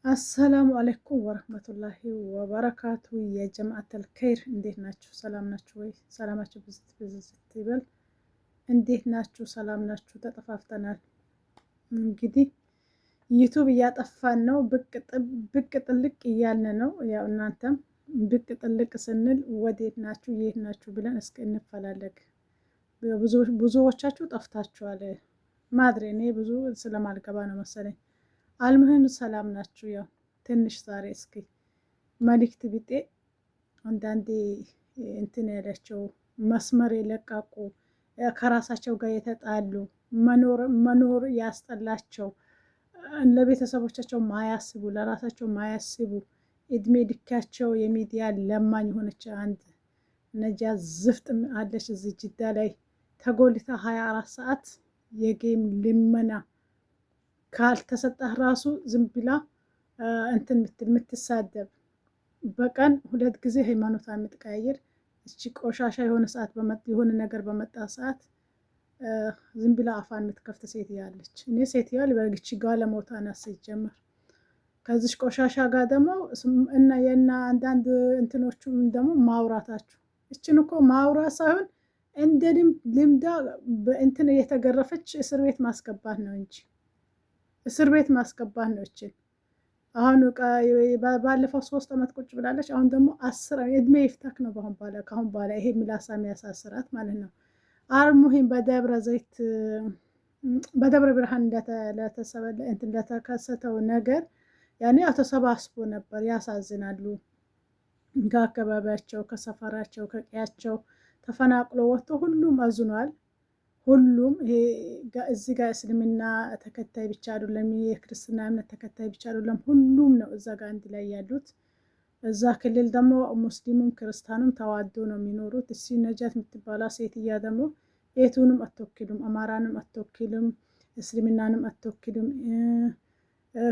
አሰላሙ አለይኩም ወረህመቱላሂ ወበረካቱ። የጀማዓተል ኸይር እንዴት ናችሁ? ሰላም ናችሁ ወይ? ሰላማችሁ ብዝት ብዝት ይበል። እንዴት ናችሁ? ሰላም ናችሁ? ተጠፋፍተናል። እንግዲህ ዩቱብ እያጠፋን ነው። ብቅ ጥልቅ እያልን ነው። ያው እናንተም ብቅ ጥልቅ ስንል ወዴት ናችሁ የት ናችሁ ብለን እስኪ እንፈላለግ። ብዙዎቻችሁ ጠፍታችኋል። ማድሬ እኔ ብዙ ስለማልገባ ነው መሰለኝ። አልምህም ሰላም ናችሁ? ያው ትንሽ ዛሬ እስኪ መልእክት ቢጤ አንዳንዴ እንትን ያላቸው መስመር የለቃቁ ከራሳቸው ጋር የተጣሉ መኖር ያስጠላቸው ለቤተሰቦቻቸው ማያስቡ ለራሳቸው ማያስቡ እድሜ ልካቸው የሚዲያ ለማኝ ሆነች አንድ ነጃ ዝፍጥ አለች እዚህ ጅዳ ላይ ተጎልታ 24 ሰዓት የጌም ልመና ካልተሰጠህ ራሱ ዝም ብላ እንትን የምትሳደብ በቀን 2 ጊዜ ሃይማኖቷ የምትቀያየር እቺ ቆሻሻ የሆነ ነገር በመጣ ሰዓት ዝም ብላ አፋን የምትከፍት ሴት ያለች። እኔ ሴት ያለ በግቺ ጋለሞታ ናት ሲጀመር። ከዚህ ቆሻሻ ጋር ደግሞ እና አንዳንድ እንትኖቹ ደግሞ ማውራታችሁ እችን እኮ ማውራት ሳይሆን እንደ ልምዳ በእንትን እየተገረፈች እስር ቤት ማስገባት ነው እንጂ እስር ቤት ማስገባት ነው። እችን አሁን ባለፈው 3 ዓመት ቁጭ ብላለች። አሁን ደግሞ 10 እድሜ ይፍታክ ነው። ካሁን በኋላ ይሄ ምላሳ የሚያሳስራት ማለት ነው። አርሙሂም በደብረ ብርሃን ለተከሰተው ነገር ያኔ ተሰባስቦ ነበር። ያሳዝናሉ። ከአካባቢያቸው ከሰፈራቸው ከቀያቸው ተፈናቅሎ ወጥቶ ሁሉም አዝኗል። ሁሉም ይሄ እዚህ ጋር እስልምና ተከታይ ብቻ አይደለም፣ የክርስትና እምነት ተከታይ ብቻ አይደለም፣ ሁሉም ነው እዛ ጋር አንድ ላይ ያሉት። እዛ ክልል ደግሞ ሙስሊሙም ክርስቲያኑም ተዋዶ ነው የሚኖሩት። እሺ ነጃት የምትባላ ሴትያ ደግሞ የቱንም አትወክልም፣ አማራንም አትወክልም፣ እስልምናንም አትወክልም፣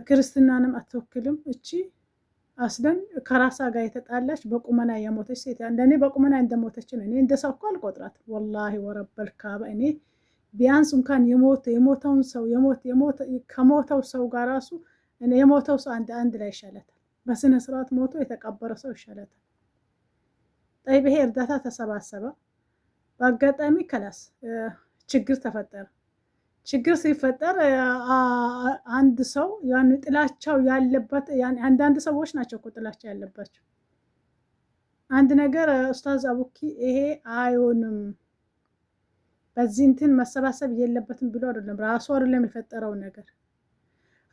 ክርስትናንም አትወክልም። እቺ አስለን ከራሳ ጋር የተጣላች በቁመና የሞተች ሴት እንደኔ በቁመና እንደሞተች ነው። እኔ እንደ ሰው እኮ አልቆጥራትም ወላሂ ወረበል ካባ። እኔ ቢያንስ እንኳን የሞተውን ሰው ከሞተው ሰው ጋር ራሱ እኔ የሞተው ሰው አንድ ላይ ይሻላታል። በስነ ስርዓት ሞቶ የተቀበረ ሰው ይሻላታል። ጠይብ ይሄ እርዳታ ተሰባሰበ። በአጋጣሚ ከላስ ችግር ተፈጠረ። ችግር ሲፈጠር አንድ ሰው ያን ጥላቻው ያለበት አንዳንድ ሰዎች ናቸው እኮ ጥላቻ ያለባቸው። አንድ ነገር ኡስታዝ አቡኪ ይሄ አይሆንም በዚህ እንትን መሰባሰብ የለበትም ብሎ አይደለም ራሱ አይደለም የፈጠረው ነገር።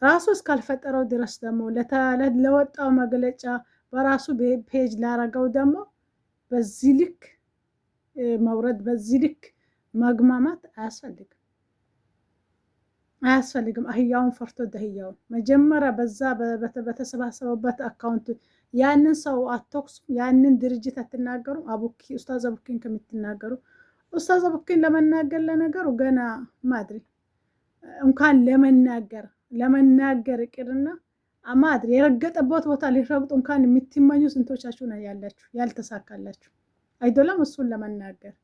ራሱ እስካልፈጠረው ድረስ ደግሞ ለወጣው መግለጫ በራሱ ፔጅ ላረገው ደግሞ በዚህ ልክ መውረድ በዚህ ልክ መግማማት አያስፈልግም። አህያውን ፈርቶ ደህያውን። መጀመሪያ በዛ በተሰባሰበበት አካውንት ያንን ሰው አትወቅሱም፣ ያንን ድርጅት አትናገሩም። ኡስታዝ አቡኪን ከምትናገሩ ኡስታዝ አቡኪን ለመናገር ለነገሩ ገና ማድሪ እንኳን ለመናገር ይቅርና ማድሪ የረገጠበት ቦታ ሊረግጡ እንኳን የምትመኙ ስንቶቻችሁ ነው ያላችሁ ያልተሳካላችሁ አይደለም እሱን ለመናገር።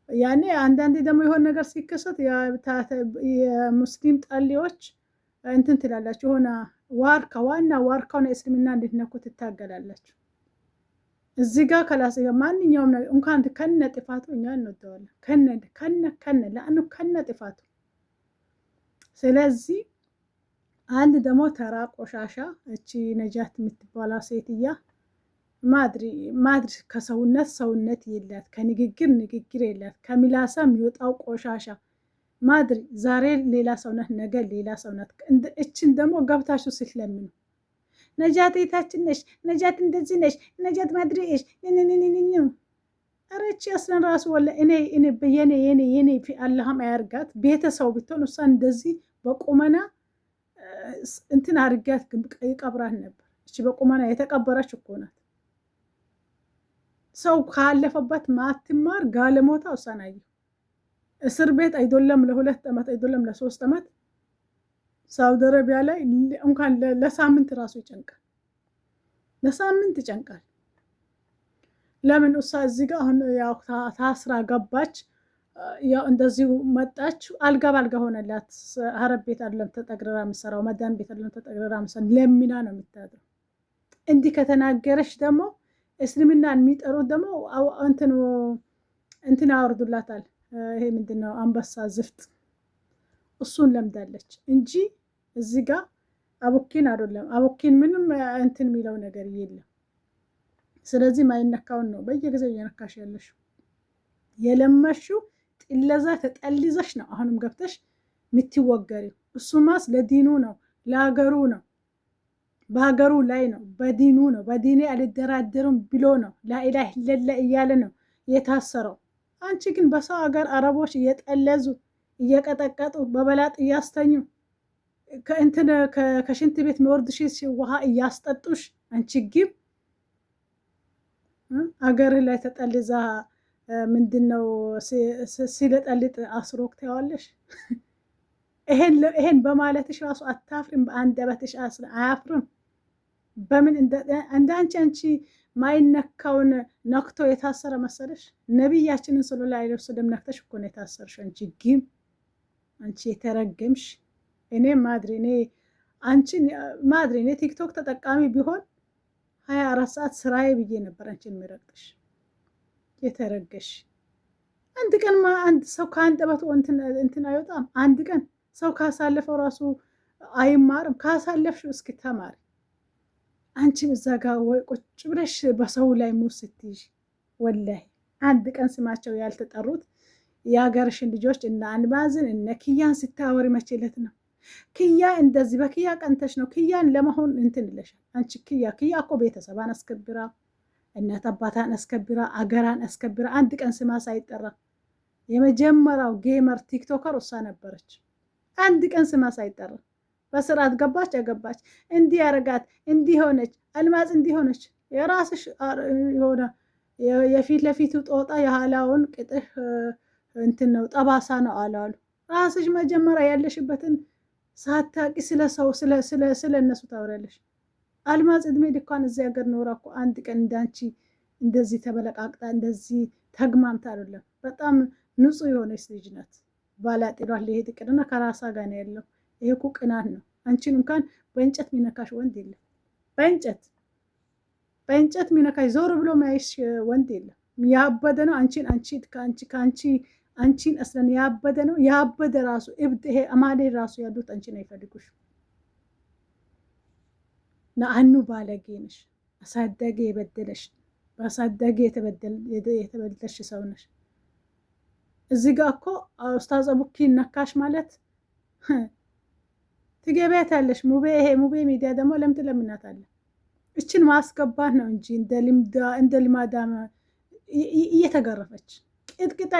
ያኔ አንዳንዴ ደግሞ የሆነ ነገር ሲከሰት የሙስሊም ጠሊዎች እንትን ትላላችሁ። የሆነ ዋና ዋርካውን እስልምና እንድትነኩ ትታገላላችሁ። እዚህ ጋር ከላስ ማንኛውም ነገር እንኳን ከነ ጥፋቱ እኛ እንወደዋለን ከነ ጥፋቱ። ስለዚህ አንድ ደግሞ ተራ ቆሻሻ እቺ ነጃት የምትባላ ሴትያ ማድሪ ከሰውነት የላት፣ ከንግግር የላት፣ ከሚላሳ የሚወጣው ቆሻሻ ማድሪ ዛሬ ሌላ ሰውነት ነገ ሌላ ሰውነት። እችን ደግሞ ገብታችሁ ስትለምኑ ነጃት የታችን ነሽ፣ ነጃት እንደዚህ ነሽ፣ ነጃት ማድሪ ነሽ አረቺ አስለን ራሱ ወላ የኔ አላህም አያርጋት። ቤተሰው ብትሆን እሷ እንደዚህ በቁመና እንትን አርጋት ይቀብራት ነበር። እቺ በቁመና የተቀበረች እኮ ናት። ሰው ካለፈበት ማትማር ጋለሞታ ውሳናዩ እስር ቤት አይደለም ለ2 ዓመት አይደለም ለ3 ዓመት ሳውዲ አረቢያ ላይ እንኳን ለሳምንት ራሱ ይጨንቃል። ለሳምንት ይጨንቃል። ለምን እሷ እዚህ ጋር አሁን ያው ታስራ ገባች። ያው እንደዚሁ መጣች። አልጋ ባልጋ ሆነላት። አረብ ቤት አይደለም ተጠግረራ የምትሰራው፣ መዳም ቤት አይደለም ተጠግረራ የምትሰራው፣ ለሚና ነው የምታድረው። እንዲህ ከተናገረች ደግሞ እስልምናን የሚጠሩት ደግሞ እንትን ያወርዱላታል። ይሄ ምንድን ነው? አንበሳ ዝፍጥ። እሱን ለምዳለች እንጂ እዚህ ጋር አቡኪን አይደለም። አቡኪን ምንም እንትን የሚለው ነገር የለም። ስለዚህ ማይነካውን ነው በየጊዜው እየነካሽ ያለሽ። የለመሽው ጥለዛ ተጠልዘሽ ነው አሁንም ገብተሽ የምትወገሪው። እሱማስ ለዲኑ ነው ለሀገሩ ነው በሀገሩ ላይ ነው በዲኑ ነው። በዲኔ አልደራደሩም ብሎ ነው ላኢላህ ኢለላ እያለ ነው የታሰረው። አንቺ ግን በሰው ሀገር አረቦች እየጠለዙ እየቀጠቀጡ በበላጥ እያስተኙ ከሽንት ቤት መወርድሽ ውሃ እያስጠጡሽ አንቺ ግብ አገር ላይ ተጠልዛ ምንድነው ሲለጠልጥ አስሮክ ታያለሽ። ይሄን በማለትሽ ራሱ አታፍሪም? በአንደበትሽ አያፍርም? በምን እንደ አንቺ ማይነካውን ነክቶ የታሰረ መሰለሽ? ነቢያችንን ሰለላሁ ዐለይሂ ወሰለም ነክተሽ እኮ ነው የታሰርሽ። አንቺ ግን አንቺ የተረገምሽ። እኔ ማድሪ እኔ አንቺን ማድሪ እኔ ቲክቶክ ተጠቃሚ ቢሆን 24 ሰዓት ስራዬ ብዬ ነበር አንቺን የሚረግጥሽ። የተረገሽ አንድ ቀን አንድ ሰው ከአንደበቱ እንትን አይወጣም። አንድ ቀን ሰው ካሳለፈው ራሱ አይማርም። ካሳለፍሽው እስኪ ተማሪ። አንቺም እዛ ጋር ወይ ቁጭ ብለሽ በሰው ላይ ሙስ ስትይዥ ወላሂ አንድ ቀን ስማቸው ያልተጠሩት የሀገርሽን ልጆች እነ አንባዝን እነ ኪያን ስታወሪ መቼለት ነው? ክያ እንደዚህ በክያ ቀንተሽ ነው ክያን ለመሆን እንትን ይለሻል። አንቺ ክያ እኮ ቤተሰባን አስከብራ እናት አባታን አስከብራ አገራን አስከብራ አንድ ቀን ስማ ሳይጠራ የመጀመሪያው ጌመር ቲክቶከር እሷ ነበረች። አንድ ቀን ስማ ሳይጠራ በስርዓት ገባች አገባች። እንዲህ ያረጋት እንዲህ ሆነች፣ አልማዝ እንዲህ ሆነች። የራስሽ የሆነ የፊት ለፊቱ ጦጣ የኋላውን ቅጥህ እንትን ነው ጠባሳ ነው አላሉ። ራስሽ መጀመሪያ ያለሽበትን ሳታቂ ስለ ሰው ስለ እነሱ ታወሪያለሽ። አልማዝ እድሜ ልኳን እዚህ ሀገር ኖራ እኮ አንድ ቀን እንዳንቺ እንደዚህ ተበለቃቅጣ እንደዚህ ተግማምታ አይደለም። በጣም ንጹህ የሆነች ልጅ ናት። ባላጤሏ ሊሄድ ቅድና ከራሳ ጋር ነው ያለው። ይሄ እኮ ቅናት ነው። አንቺን እንኳን በእንጨት ሚነካሽ ወንድ የለም። በእንጨት ሚነካሽ ዞር ብሎ ማይሽ ወንድ የለም። ያበደ ነው አንቺን አስለን ያበደ ነው። ያበደ ራሱ እብድ ይሄ አማሌ ራሱ ያሉት አንቺን አይፈልጉሽ። ናአኑ ባለጌ ነሽ። አሳደጌ የበደለሽ በአሳደጌ የተበደለሽ ሰው ነሽ። እዚህ ጋር እኮ ኡስታዝ አቡኪ ነካሽ ማለት ትገቢያት ያለሽ ሙቤ ሚዲያ ደግሞ ለምን ትለምናታለህ? እችን ማስገባት ነው እንጂ እንደ ልማዳ እየተገረፈች ቅጥቅጣ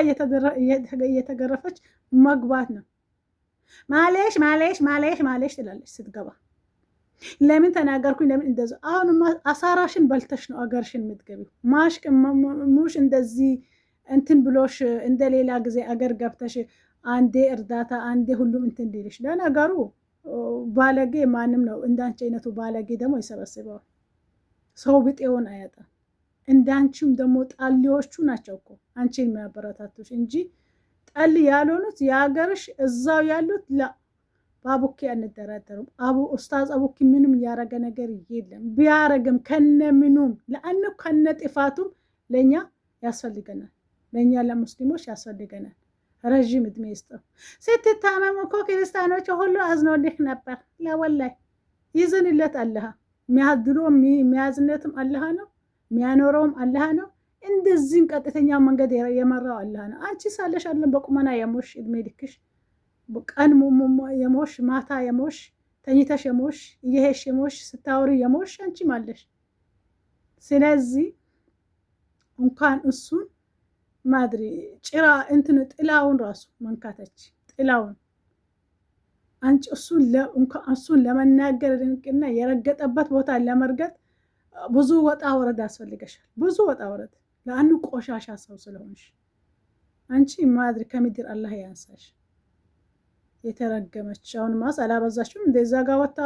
እየተገረፈች መግባት ነው። ማሌሽ ትላለች ስትገባ። ለምን ተናገርኩኝ? ለምን እንደዛ? አሁንማ አሳራሽን በልተሽ ነው አገርሽን የምትገቢው። ሙሽ እንደዚህ እንትን ብሎሽ እንደ ሌላ ጊዜ አገር ገብተሽ አንዴ እርዳታ አንዴ ሁሉም እንትን ሊልሽ። ለነገሩ ባለጌ ማንም ነው። እንዳንቺ አይነቱ ባለጌ ደግሞ ይሰበስበዋል። ሰው ብጤውን አያጣም። እንዳንቺም ደግሞ ጣሊዎቹ ናቸው እኮ አንቺን የሚያበረታቱሽ እንጂ ጠል ያልሆኑት የሀገርሽ እዛው ያሉት በአቡኪ አንደራደሩም። ኡስታዝ አቡኪ ምንም ያረገ ነገር የለም። ቢያረግም ከነምኑም ለአኑ ከነ ጥፋቱም ለኛ ያስፈልገናል። ለኛ ለሙስሊሞች ያስፈልገናል። ረዥም እድሜ ይስጠው። ስትታመሙ እኮ ክርስቲያኖች ሁሉ አዝኖልህ ነበር። ለወላይ ይዝንለት አለሃ የሚያድሮ የሚያዝነትም አለሃ ነው፣ የሚያኖረውም አለሃ ነው። እንደዚህም ቀጥተኛ መንገድ የመራው አለሃ ነው። አንቺ ሳለሽ አለን በቁመና የሞሽ እድሜ ልክሽ ቀን የሞሽ ማታ የሞሽ ተኝተሽ የሞሽ እየሄሽ የሞሽ ስታወሪ የሞሽ አንቺም አለሽ። ስለዚህ እንኳን እሱን ማድሪ ጭራ እንትን ጥላውን ራሱ መንካተች ጥላውን አንቺ እሱን ለመናገር ድንቅና የረገጠበት ቦታ ለመርገጥ ብዙ ወጣ ወረድ ያስፈልገሻል። ብዙ ወጣ ወረድ ለአኑ ቆሻሻ ሰው ስለሆንሽ አንቺ ማድሪ ከምድር አላህ ያንሳሽ። የተረገመች አሁን ማስ አላበዛሽም? እንደዛ ጋር ወጣ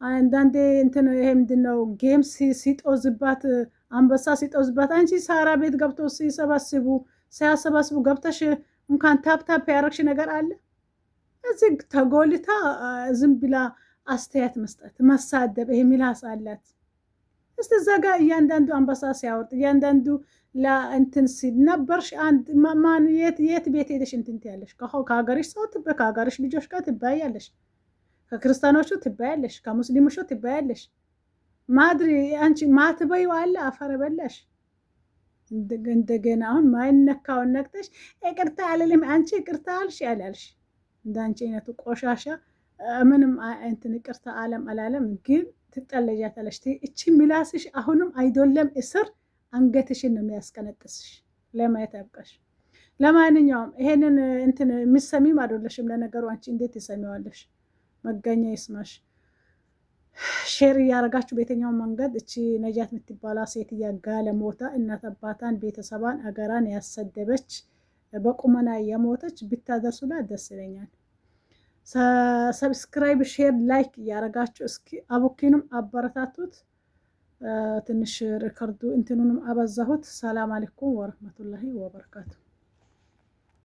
አንዳንዴ እንትን ይሄ ምንድነው ጌም ሲጦዝባት አንበሳ ሲጦዝባት አንቺ ሳራ ቤት ገብቶ ሲያሰባስቡ ገብተሽ እንኳን ታፕታፕ ያረግሽ ነገር አለ እዚህ ተጎልታ ዝም ብላ አስተያየት መስጠት መሳደብ ይሄ ሚላስ አላት። እስቲ እዛ ጋር እያንዳንዱ አንበሳ ሲያወርድ እያንዳንዱ ለእንትን ሲል ነበርሽ። አንድ ማን የት ቤት ሄደሽ እንትን ትያለሽ? ከሀገርሽ ሰው ከሀገርሽ ልጆች ጋር ትባያለሽ፣ ከክርስቲያኖቹ ትባያለሽ፣ ከሙስሊሞቹ ትባያለሽ። ማድሪ አንቺ ማትበይው አለ አፈር በላሽ። እንደገና አሁን ማይነካውን ነክተሽ ይቅርታ አልልም አንቺ ይቅርታ አልሽ ያላልሽ እንዳንቺ አይነቱ ቆሻሻ ምንም እንትን ይቅርታ አለም አላለም ግን ትጠለጃታለሽ። እቺ ሚላስሽ አሁንም አይደለም እስር አንገትሽን ነው የሚያስቀነጥስሽ። ለማየት ያብቃሽ። ለማንኛውም ይሄንን እንትን የሚሰሚም አይደለሽም። ለነገሩ አንቺ እንዴት ትሰሚዋለሽ? መገኛ ይስማሽ። ሼር እያደረጋችሁ በየትኛው መንገድ እቺ ነጃት የምትባላ ሴት እያጋለ ሞታ እናት አባታን ቤተሰባን አገራን ያሰደበች በቁመና የሞተች ብታደርሱላት ደስ ይለኛል። ሰብስክራይብ ሼር ላይክ እያደረጋችሁ እስኪ አቡኪንም አበረታቱት። ትንሽ ሪከርዱ እንትኑንም አበዛሁት። ሰላም አለይኩም ወረህመቱላሂ ወበረካቱ።